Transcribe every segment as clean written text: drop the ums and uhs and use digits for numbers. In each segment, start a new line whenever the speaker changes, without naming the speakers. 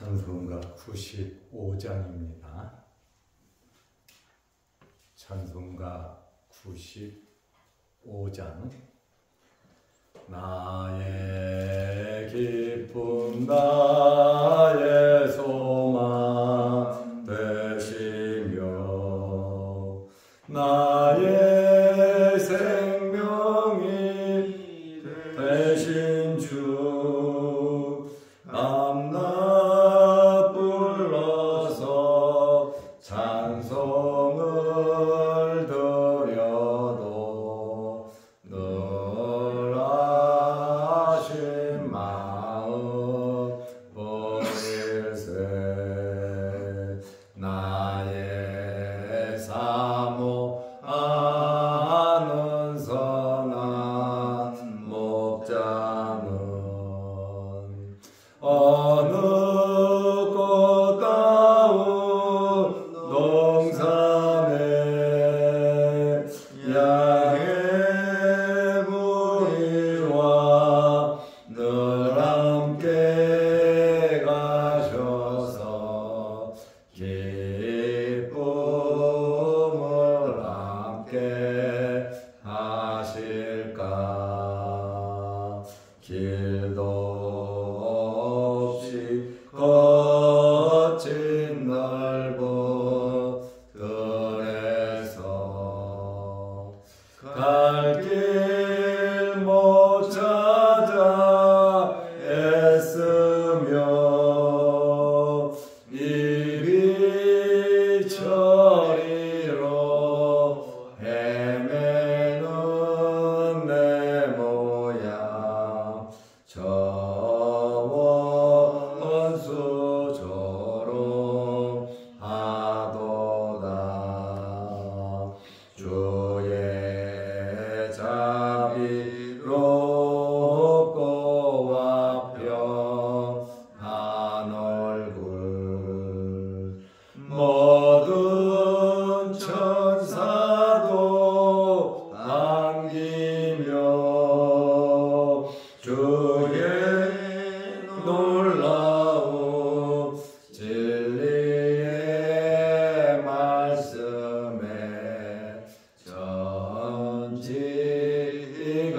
찬송가 95장입니다. 찬송가 95장. 나의 기쁨 나의 소망 되시며 나의 생명이 되신 주 밤낮 불러서 찬송을 드려도 늘 아신 마음 버릴세. 나의 사모하는 선한 목자는 어느 꽃다운 동산에 양의 무리와 늘 함께 가셔서 기쁨을 함께 하실까. 길도 없이 거친 넓은 들에서 갈 길 못 찾아 애쓰며 이리 저리로 헤매는 내 모양 저 원수 조롱하도다. 주의 자비롭고 와편한 얼굴 모든 천사도 안기며 주의 놀라운 진리의 말씀에 전지가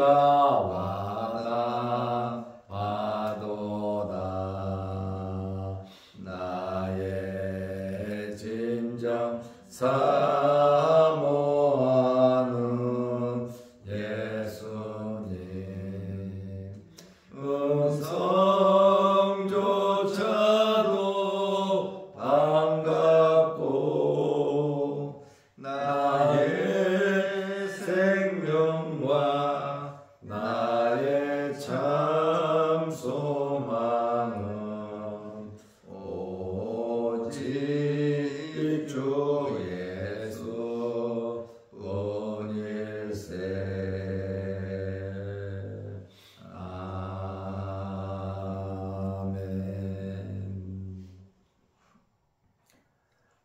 와닿아도다. 나의 진정 사모하는 예수님 음성조차도 반갑고 나의 생명과 나의 참 소망은 오직 주 예수 뿐일세. 아멘.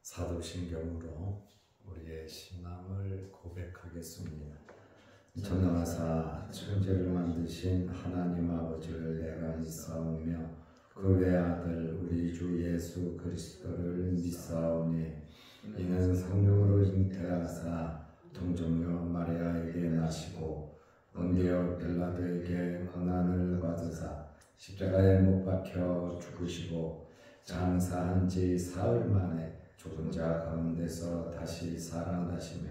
사도신경으로 우리의 신앙을 고백하겠습니다. 전능하사 천지를 만드신 하나님 아버지를 내가 믿사오며 그 외아들 우리 주 예수 그리스도를 믿사오니 이는 성령으로 잉태하사 동정녀 마리아에게 나시고 본디오 빌라도에게 고난을 받으사 십자가에 못 박혀 죽으시고 장사한 지 사흘 만에 죽은 자 가운데서 다시 살아나시며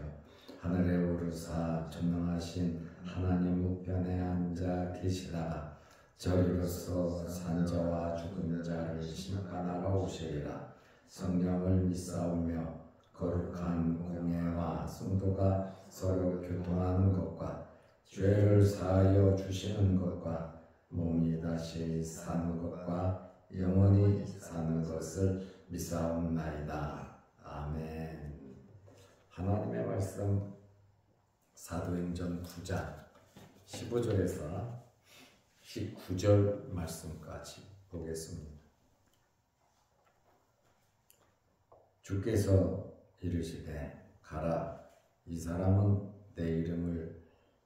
하늘에 오르사 전능하신 하나님 우편에 앉아 계시다가 저리로서 산자와 죽은 자를 심판하러 오시리라. 성령을 믿사오며 거룩한 공예와 성도가 서로 교통하는 것과 죄를 사하여 주시는 것과 몸이 다시 사는 것과 영원히 사는 것을 믿사옵나이다. 아멘. 하나님의 말씀 사도행전 9장 15절에서 19절 말씀까지 보겠습니다. 주께서 이르시되 가라. 이 사람은 내 이름을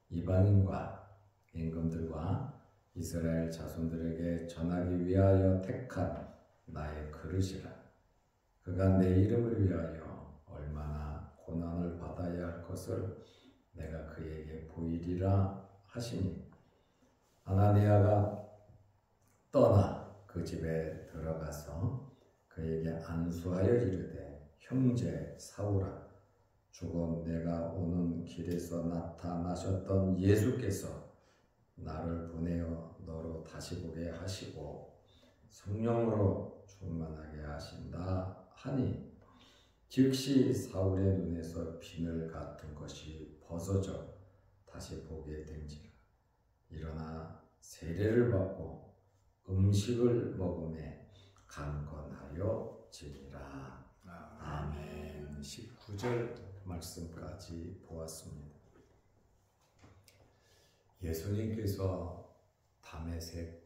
이방인과 임금들과 이스라엘 자손들에게 전하기 위하여 택한 나의 그릇이라. 그가 내 이름을 위하여 얼마나 고난을 받아야 할 것을 내가 그에게 보이리라 하시니, 아나니아가 떠나 그 집에 들어가서 그에게 안수하여 이르되, 형제 사울아, 죽은 내가 오는 길에서 나타나셨던 예수께서 나를 보내어 너로 다시 보게 하시고 성령으로 충만하게 하신다 하니, 즉시 사울의 눈에서 비늘 같은 것이 벗어져 다시 보게 된지라. 일어나 세례를 받고 음식을 먹음에 강건하여 지니라. 아멘. 19절 말씀까지 보았습니다. 예수님께서 다메섹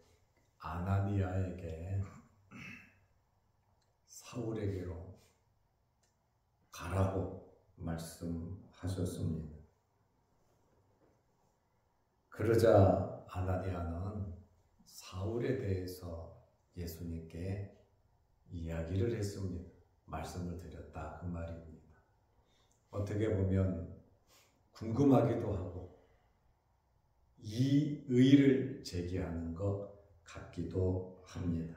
아나니아에게 사울에게로 가라고 말씀하셨습니다. 그러자 아나니아는 사울에 대해서 예수님께 이야기를 했습니다. 말씀을 드렸다 그 말입니다. 어떻게 보면 궁금하기도 하고 이의를 제기하는 것 같기도 합니다.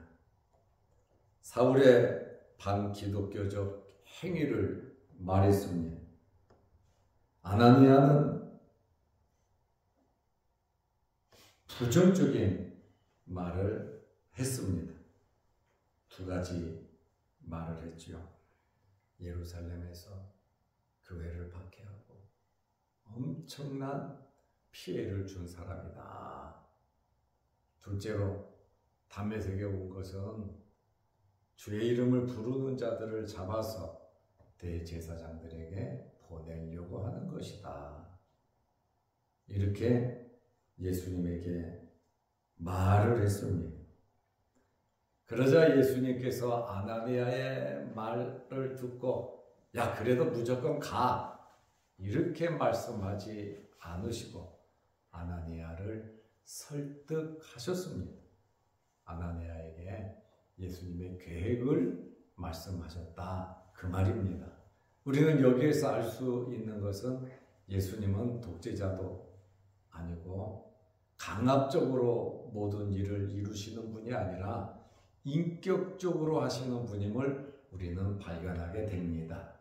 사울의 반기독교적 행위를 말했습니다. 아나니아는 부정적인 말을 했습니다. 두 가지 말을 했죠. 예루살렘에서 교회를 박해하고 엄청난 피해를 준 사람이다. 둘째로 다메섹에 온 것은 주의 이름을 부르는 자들을 잡아서 대제사장들에게 보내려고 하는 것이다. 이렇게 예수님에게 말을 했습니다. 그러자 예수님께서 아나니아의 말을 듣고 야, 그래도 무조건 가, 이렇게 말씀하지 않으시고 아나니아를 설득하셨습니다. 아나니아에게 예수님의 계획을 말씀하셨다 그 말입니다. 우리는 여기에서 알 수 있는 것은 예수님은 독재자도 아니고 강압적으로 모든 일을 이루시는 분이 아니라 인격적으로 하시는 분임을 우리는 발견하게 됩니다.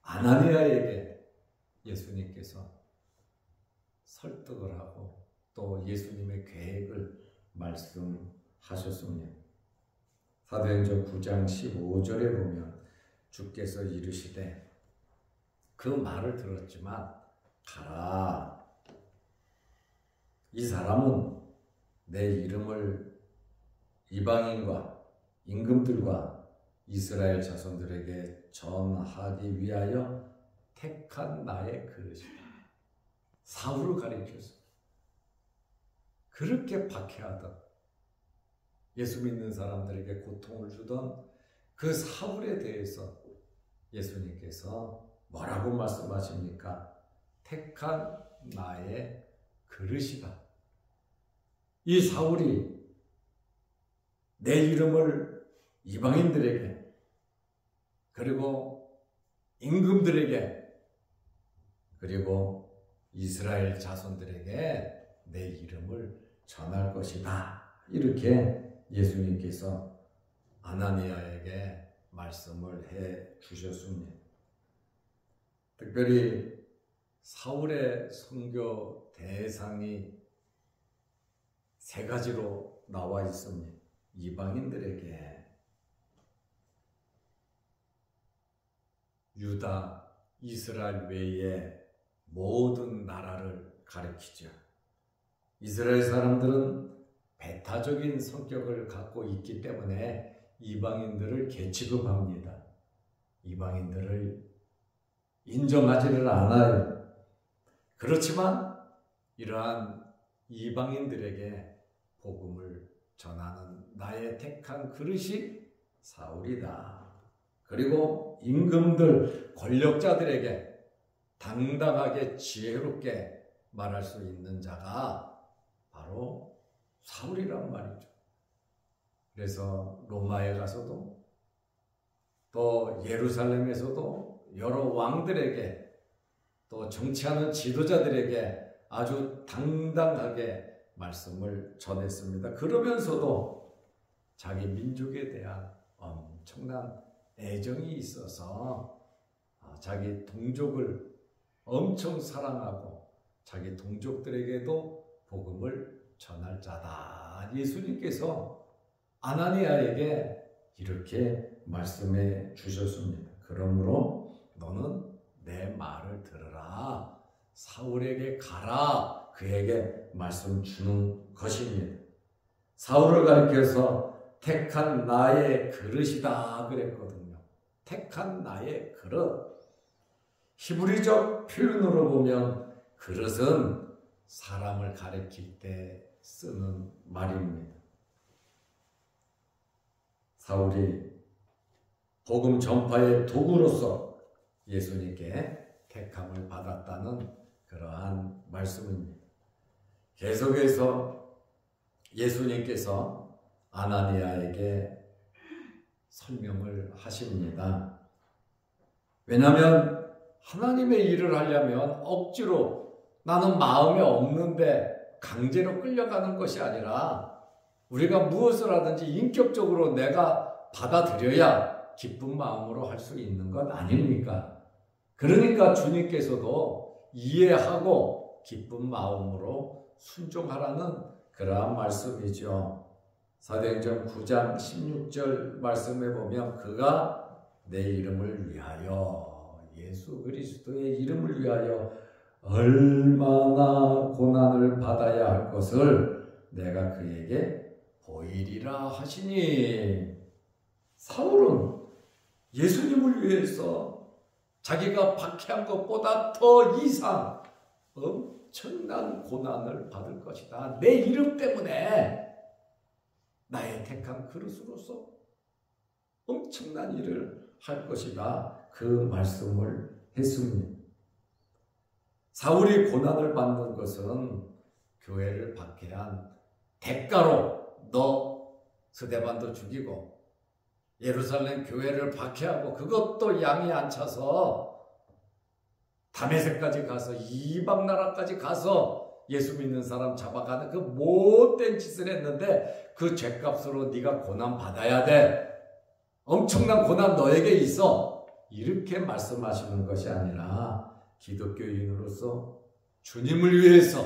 아나니아에게 예수님께서 설득을 하고 또 예수님의 계획을 말씀하셨습니다. 사도행전 9장 15절에 보면 주께서 이르시되 그 말을 들었지만 가라. 이 사람은 내 이름을 이방인과 임금들과 이스라엘 자손들에게 전하기 위하여 택한 나의 그릇이다. 사울을 가리켜서 그렇게 박해하던, 예수 믿는 사람들에게 고통을 주던 그 사울에 대해서 예수님께서 뭐라고 말씀하십니까? 택한 나의 그릇이다. 이 사울이 내 이름을 이방인들에게 그리고 임금들에게 그리고 이스라엘 자손들에게 내 이름을 전할 것이다. 이렇게 예수님께서 아나니아에게 말씀을 해 주셨습니다. 특별히 사울의 선교 대상이 세 가지로 나와 있습니다. 이방인들에게, 유다, 이스라엘 외의 모든 나라를 가리키죠. 이스라엘 사람들은 배타적인 성격을 갖고 있기 때문에 이방인들을 개취급합니다. 이방인들을 인정하지를 않아요. 그렇지만 이러한 이방인들에게 복음을 전하는 나의 택한 그릇이 사울이다. 그리고 임금들, 권력자들에게 당당하게 지혜롭게 말할 수 있는 자가 바로 사울이란 말이죠. 그래서 로마에 가서도 또 예루살렘에서도 여러 왕들에게 또 정치하는 지도자들에게 아주 당당하게 말씀을 전했습니다. 그러면서도 자기 민족에 대한 엄청난 애정이 있어서 자기 동족을 엄청 사랑하고 자기 동족들에게도 복음을 전할 자다. 예수님께서 아나니아에게 이렇게 말씀해 주셨습니다. 그러므로 너는 내 말을 들으라. 사울에게 가라. 그에게 말씀 주는 것입니다. 사울을 가리켜서 택한 나의 그릇이다 그랬거든요. 택한 나의 그릇. 히브리적 표현으로 보면 그릇은 사람을 가리킬 때 쓰는 말입니다. 사울이 복음 전파의 도구로서 예수님께 택함을 받았다는 그러한 말씀입니다. 계속해서 예수님께서 아나니아에게 설명을 하십니다. 왜냐하면 하나님의 일을 하려면 억지로 나는 마음에 없는데 강제로 끌려가는 것이 아니라 우리가 무엇을 하든지 인격적으로 내가 받아들여야 기쁜 마음으로 할 수 있는 것 아닙니까? 그러니까 주님께서도 이해하고 기쁜 마음으로 순종하라는 그러한 말씀이죠. 사도행전 9장 16절 말씀에 보면 그가 내 이름을 위하여 예수 그리스도의 이름을 위하여 얼마나 고난을 받아야 할 것을 내가 그에게 보이리라 하시니 사울은 예수님을 위해서 자기가 박해한 것보다 더 이상 엄청난 고난을 받을 것이다. 내 이름 때문에 나의 택한 그릇으로서 엄청난 일을 할 것이다. 그 말씀을 했습니다. 사울이 고난을 받는 것은 교회를 박해한 대가로 너 스데반도 죽이고 예루살렘 교회를 박해하고 그것도 양이 안 차서 다메섹까지 가서 이방 나라까지 가서 예수 믿는 사람 잡아가는 그 못된 짓을 했는데 그 죄값으로 네가 고난 받아야 돼. 엄청난 고난 너에게 있어. 이렇게 말씀하시는 것이 아니라 기독교인으로서 주님을 위해서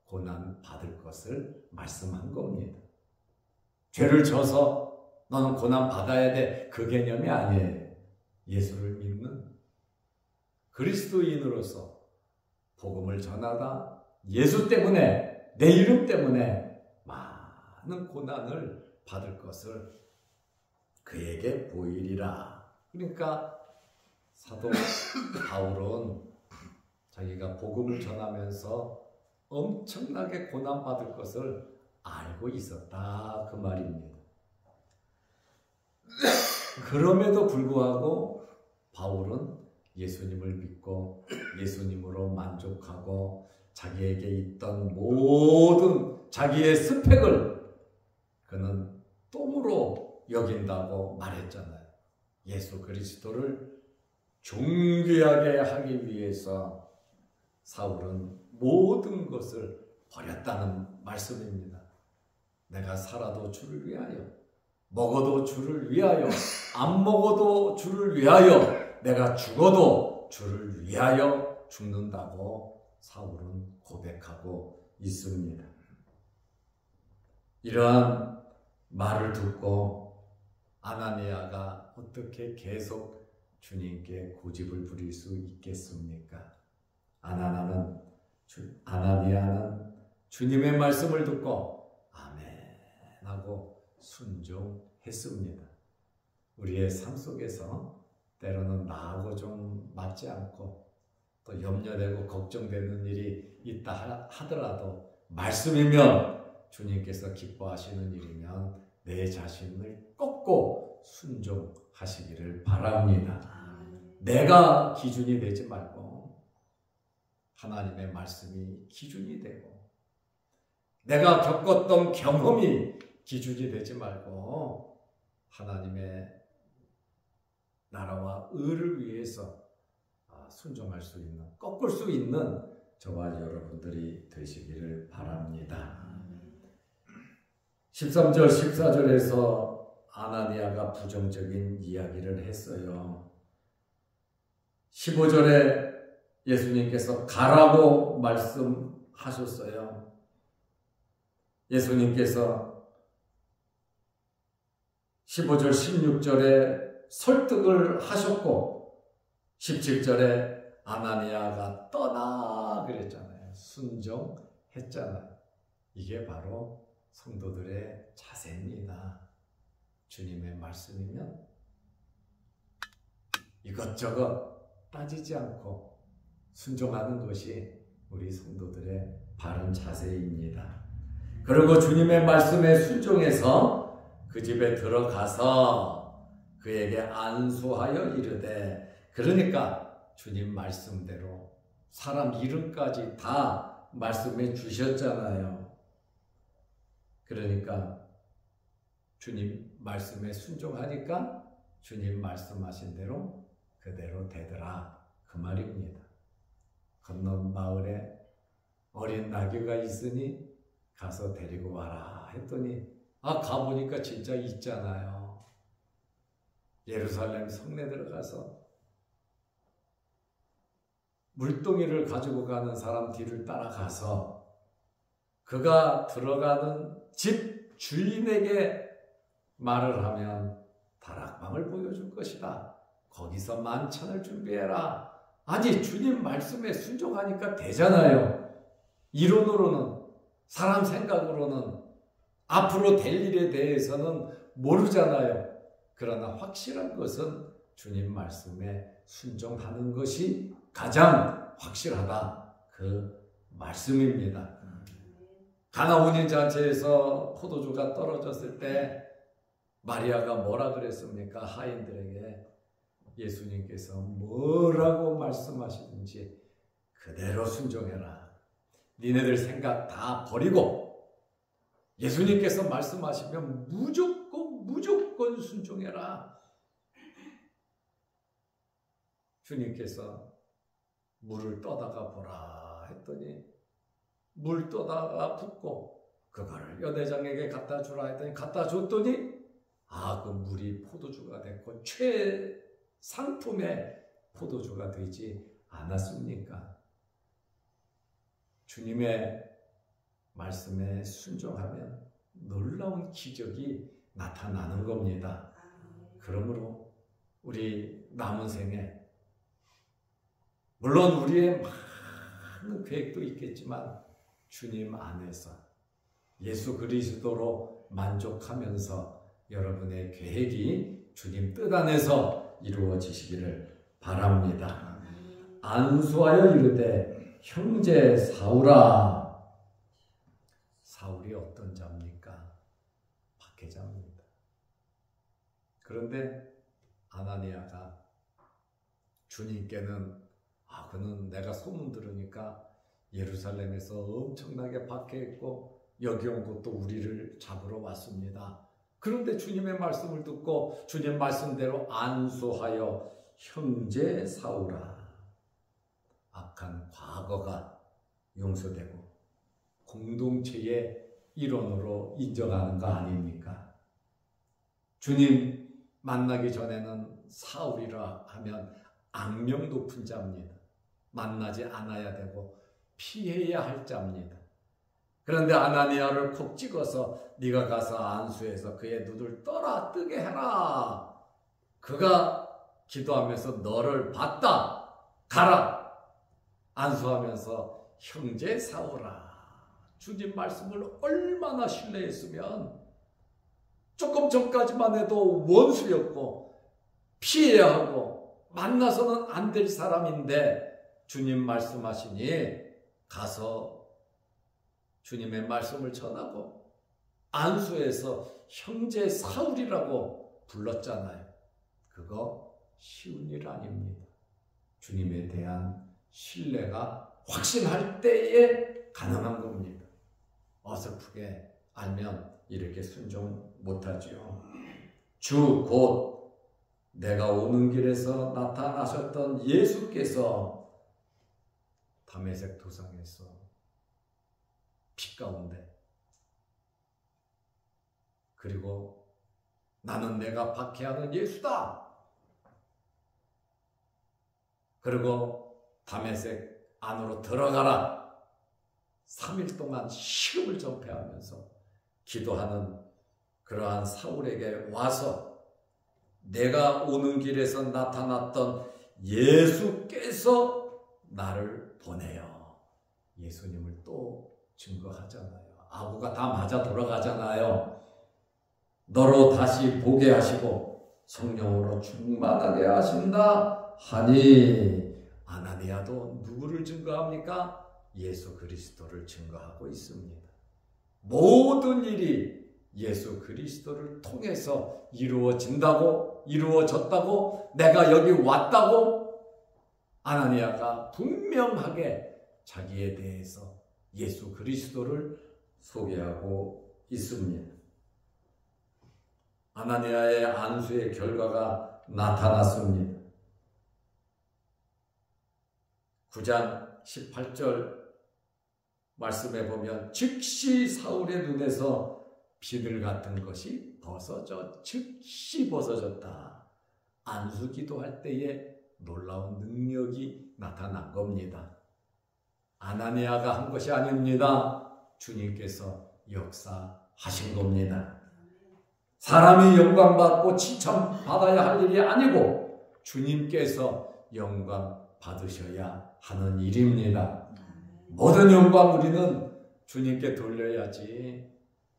고난 받을 것을 말씀한 겁니다. 죄를 져서 너는 고난 받아야 돼. 그 개념이 아니에요. 예수를 믿는 그리스도인으로서 복음을 전하다 예수 때문에 내 이름 때문에 많은 고난을 받을 것을 그에게 보이리라. 그러니까 사도 바울은 자기가 복음을 전하면서 엄청나게 고난받을 것을 알고 있었다. 그 말입니다. 그럼에도 불구하고 바울은 예수님을 믿고 예수님으로 만족하고 자기에게 있던 모든 자기의 스펙을 그는 똥으로 여긴다고 말했잖아요. 예수 그리스도를 존귀하게 하기 위해서 사울은 모든 것을 버렸다는 말씀입니다. 내가 살아도 주를 위하여, 먹어도 주를 위하여, 안 먹어도 주를 위하여, 내가 죽어도 주를 위하여 죽는다고 사울은 고백하고 있습니다. 이러한 말을 듣고 아나니아가 어떻게 계속 주님께 고집을 부릴 수 있겠습니까? 아나니아는 주님의 말씀을 듣고 아멘 하고 순종했습니다. 우리의 삶 속에서 때로는 나하고 좀 맞지 않고 또 염려되고 걱정되는 일이 있다 하더라도 말씀이면 주님께서 기뻐하시는 일이면 내 자신을 꺾고 순종하시기를 바랍니다. 내가 기준이 되지 말고 하나님의 말씀이 기준이 되고 내가 겪었던 경험이 기준이 되지 말고 하나님의 나라와 의를 위해서 순종할 수 있는, 꺾을 수 있는 저와 여러분들이 되시기를 바랍니다. 13절 14절에서 아나니아가 부정적인 이야기를 했어요. 15절에 예수님께서 가라고 말씀하셨어요. 예수님께서 15절 16절에 설득을 하셨고 17절에 아나니아가 떠나 그랬잖아요. 순종했잖아요. 이게 바로 성도들의 자세입니다. 주님의 말씀이면 이것저것 따지지 않고 순종하는 것이 우리 성도들의 바른 자세입니다. 그리고 주님의 말씀에 순종해서 그 집에 들어가서 그에게 안수하여 이르되, 그러니까 주님 말씀대로 사람 이름까지 다 말씀해 주셨잖아요. 그러니까 주님 말씀에 순종하니까 주님 말씀하신 대로 그대로 되더라, 그 말입니다. 건너 마을에 어린 나귀가 있으니 가서 데리고 와라 했더니 가보니까 진짜 있잖아요. 예루살렘 성내 들어가서 물동이를 가지고 가는 사람 뒤를 따라가서 그가 들어가는 집 주인에게 말을 하면 다락방을 보여줄 것이다. 거기서 만찬을 준비해라. 아니, 주님 말씀에 순종하니까 되잖아요. 이론으로는, 사람 생각으로는 앞으로 될 일에 대해서는 모르잖아요. 그러나 확실한 것은 주님 말씀에 순종하는 것이 가장 확실하다, 그 말씀입니다. 가나 혼인잔치에서 포도주가 떨어졌을 때 마리아가 뭐라 그랬습니까? 하인들에게 예수님께서 뭐라고 말씀하시든지 그대로 순종해라. 니네들 생각 다 버리고 예수님께서 말씀하시면 무조건 순종해라. 주님께서 물을 떠다가 보라 했더니 물 떠다가 붓고 그거를 연회장에게 갖다 주라 했더니 갖다 줬더니 그 물이 포도주가 됐고 최상품의 포도주가 되지 않았습니까? 주님의 말씀에 순종하면 놀라운 기적이 나타나는 겁니다. 그러므로 우리 남은 생에 물론 우리의 많은 계획도 있겠지만 주님 안에서 예수 그리스도로 만족하면서 여러분의 계획이 주님 뜻 안에서 이루어지시기를 바랍니다. 안수하여 이르되 형제 사울아. 사울이 어떤 자입니까? 박해자입니다. 그런데 아나니아가 주님께는 그는 내가 소문 들으니까 예루살렘에서 엄청나게 박해했고 여기 온 것도 우리를 잡으러 왔습니다. 그런데 주님의 말씀을 듣고 주님 말씀대로 안수하여 형제 사울아. 악한 과거가 용서되고 공동체의 일원으로 인정하는 거 아닙니까? 주님 만나기 전에는 사울이라 하면 악명 높은 자입니다. 만나지 않아야 되고 피해야 할 자입니다. 그런데 아나니아를 콕 찍어서 네가 가서 안수해서 그의 눈을 떠라 뜨게 해라. 그가 기도하면서 너를 봤다. 가라. 안수하면서 형제 사울아. 주님 말씀을 얼마나 신뢰했으면 조금 전까지만 해도 원수였고 피해야 하고 만나서는 안 될 사람인데 주님 말씀하시니 가서 주님의 말씀을 전하고 안수해서 형제 사울이라고 불렀잖아요. 그거 쉬운 일 아닙니다. 주님에 대한 신뢰가 확신할 때에 가능한 겁니다. 어설프게 알면 이렇게 순종 못하지요. 주 곧 내가 오는 길에서 나타나셨던 예수께서 다메섹 도상에서 빛 가운데, 그리고 나는 내가 박해하는 예수다. 그리고 다메섹 안으로 들어가라. 3일 동안 시험을 전폐하면서 기도하는 그러한 사울에게 와서 내가 오는 길에서 나타났던 예수께서 나를 보내요. 예수님을 또 증거하잖아요. 아구가 다 맞아 돌아가잖아요. 너로 다시 보게 하시고 성령으로 충만하게 하신다 하니, 아나니아도 누구를 증거합니까? 예수 그리스도를 증거하고 있습니다. 모든 일이 예수 그리스도를 통해서 이루어졌다고, 내가 여기 왔다고 아나니아가 분명하게 자기에 대해서 예수 그리스도를 소개하고 있습니다. 아나니아의 안수의 결과가 나타났습니다. 9장 18절 말씀해 보면 즉시 사울의 눈에서 비늘 같은 것이 즉시 벗어졌다. 안수 기도할 때에 놀라운 능력이 나타난 겁니다. 아나니아가 한 것이 아닙니다. 주님께서 역사하신 겁니다. 사람이 영광받고 칭찬받아야 할 일이 아니고 주님께서 영광 받으셔야 하는 일입니다. 모든 영광 우리는 주님께 돌려야지.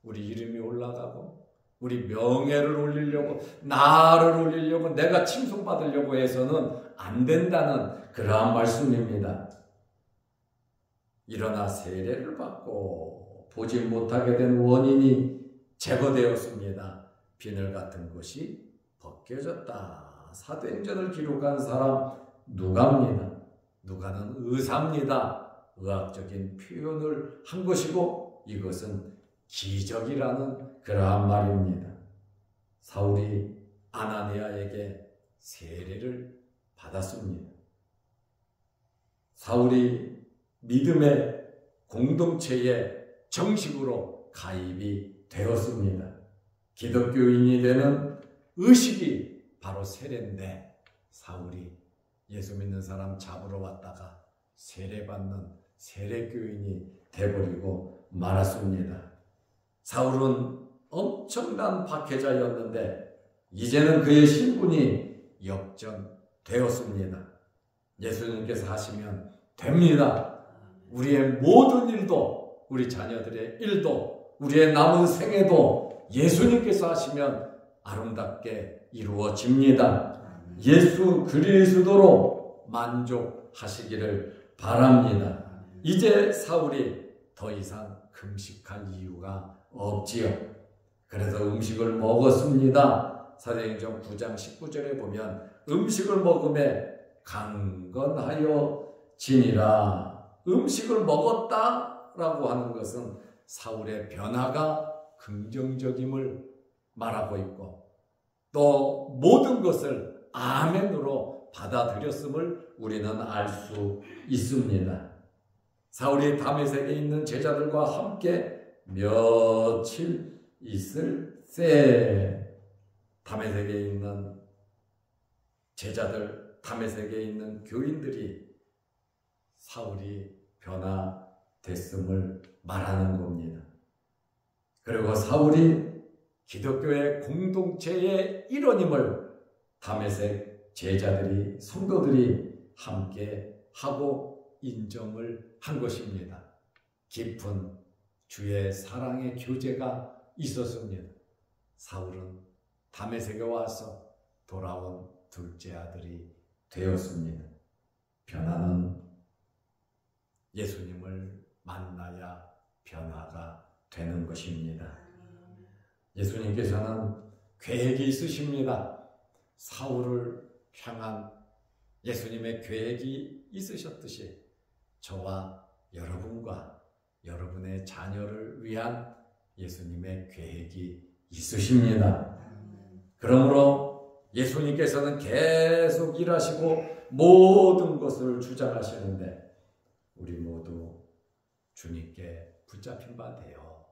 우리 이름이 올라가고 우리 명예를 올리려고, 나를 올리려고, 내가 칭송받으려고 해서는 안 된다는 그러한 말씀입니다. 일어나 세례를 받고 보지 못하게 된 원인이 제거되었습니다. 비늘 같은 것이 벗겨졌다. 사도행전을 기록한 사람 누가입니다. 누가는 의사입니다. 의학적인 표현을 한 것이고 이것은 기적이라는 그러한 말입니다. 사울이 아나니아에게 세례를 받았습니다. 사울이 믿음의 공동체에 정식으로 가입이 되었습니다. 기독교인이 되는 의식이 바로 세례인데, 사울이 예수 믿는 사람 잡으러 왔다가 세례받는 세례교인이 되어버리고 말았습니다. 사울은 엄청난 박해자였는데 이제는 그의 신분이 역전되었습니다. 예수님께서 하시면 됩니다. 우리의 모든 일도, 우리 자녀들의 일도, 우리의 남은 생애도 예수님께서 하시면 아름답게 이루어집니다. 예수 그리스도로 만족하시기를 바랍니다. 이제 사울이 더 이상 금식할 이유가 없지요. 그래서 음식을 먹었습니다. 사도행전 9장 19절에 보면 음식을 먹음에 강건하여 지니라. 음식을 먹었다라고 하는 것은 사울의 변화가 긍정적임을 말하고 있고, 또 모든 것을 아멘으로 받아들였음을 우리는 알 수 있습니다. 사울이 다메섹에 있는 제자들과 함께 며칠 있을 때 다메섹에 있는 제자들, 다메섹에 있는 교인들이 사울이 변화됐음을 말하는 겁니다. 그리고 사울이 기독교의 공동체의 일원임을 다메섹 제자들이, 성도들이 함께 하고 인정을 한 것입니다. 깊은 주의 사랑의 교제가 있었습니다. 사울은 다메섹에 와서 돌아온 둘째 아들이 되었습니다. 변화는 예수님을 만나야 변화가 되는 것입니다. 예수님께서는 계획이 있으십니다. 사울을 향한 예수님의 계획이 있으셨듯이 저와 여러분과 여러분의 자녀를 위한 예수님의 계획이 있으십니다. 그러므로 예수님께서는 계속 일하시고 모든 것을 주장하시는데 우리 모두 주님께 붙잡힌 바 되어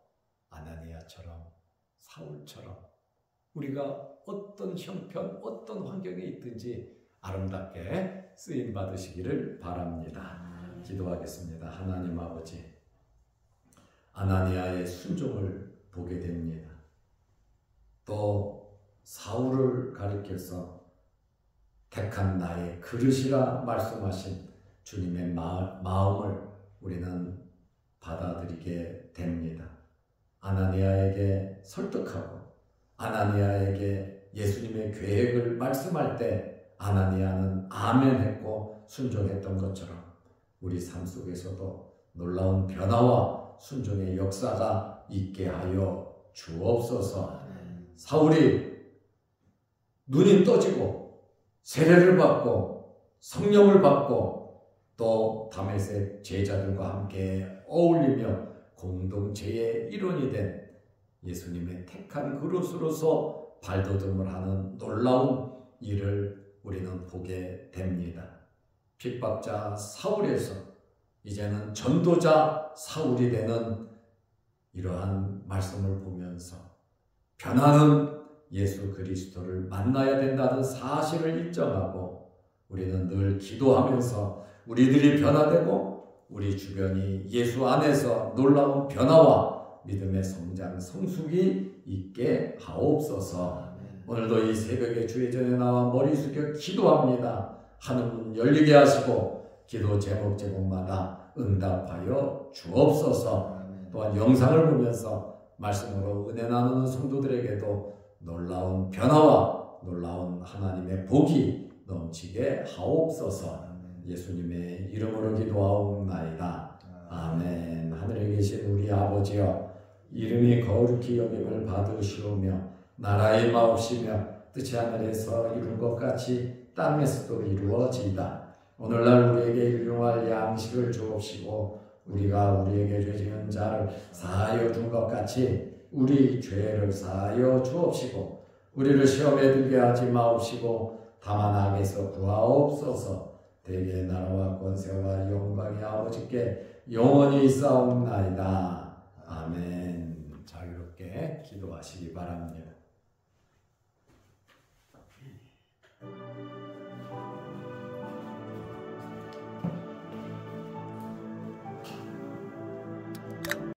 아나니아처럼 사울처럼 우리가 어떤 형편, 어떤 환경에 있든지 아름답게 쓰임 받으시기를 바랍니다. 기도하겠습니다. 하나님 아버지, 아나니아의 순종을 보게 됩니다. 또 사울을 가리켜서 택한 나의 그릇이라 말씀하신 주님의 마음을 우리는 받아들이게 됩니다. 아나니아에게 설득하고 아나니아에게 예수님의 계획을 말씀할 때 아나니아는 아멘했고 순종했던 것처럼 우리 삶 속에서도 놀라운 변화와 순종의 역사가 있게 하여 주옵소서. 사울이 눈이 떠지고 세례를 받고 성령을 받고 또 다메섹 제자들과 함께 어울리며 공동체의 일원이 된 예수님의 택한 그릇으로서 발돋움을 하는 놀라운 일을 우리는 보게 됩니다. 핍박자 사울에서 이제는 전도자 사울이 되는 이러한 말씀을 보면서 변화는 예수 그리스도를 만나야 된다는 사실을 인정하고 우리는 늘 기도하면서 우리들이 변화되고 우리 주변이 예수 안에서 놀라운 변화와 믿음의 성장, 성숙이 있게 하옵소서. 오늘도 이 새벽에 주의 전에 나와 머리 숙여 기도합니다. 하늘문 열리게 하시고 기도 제목마다 응답하여 주옵소서. 또한 영상을 보면서 말씀으로 은혜 나누는 성도들에게도 놀라운 변화와 놀라운 하나님의 복이 넘치게 하옵소서. 예수님의 이름으로 기도하옵나이다. 아멘. 하늘에 계신 우리 아버지여, 이름이 거룩히 여김을 받으시오며 나라의 마옵시며 뜻이 하늘에서 이룬 것 같이 땅에서도 이루어지이다. 오늘날 우리에게 일용할 양식을 주옵시고 우리가 우리에게 죄 지은 자를 사하여 준 것 같이 우리 죄를 사하여 주옵시고 우리를 시험에 들게 하지 마옵시고 다만 악에서 구하옵소서. 대개 나라와 권세와 영광이 아버지께 영원히 있사옵나이다. 아멘. 자유롭게 기도하시기 바랍니다.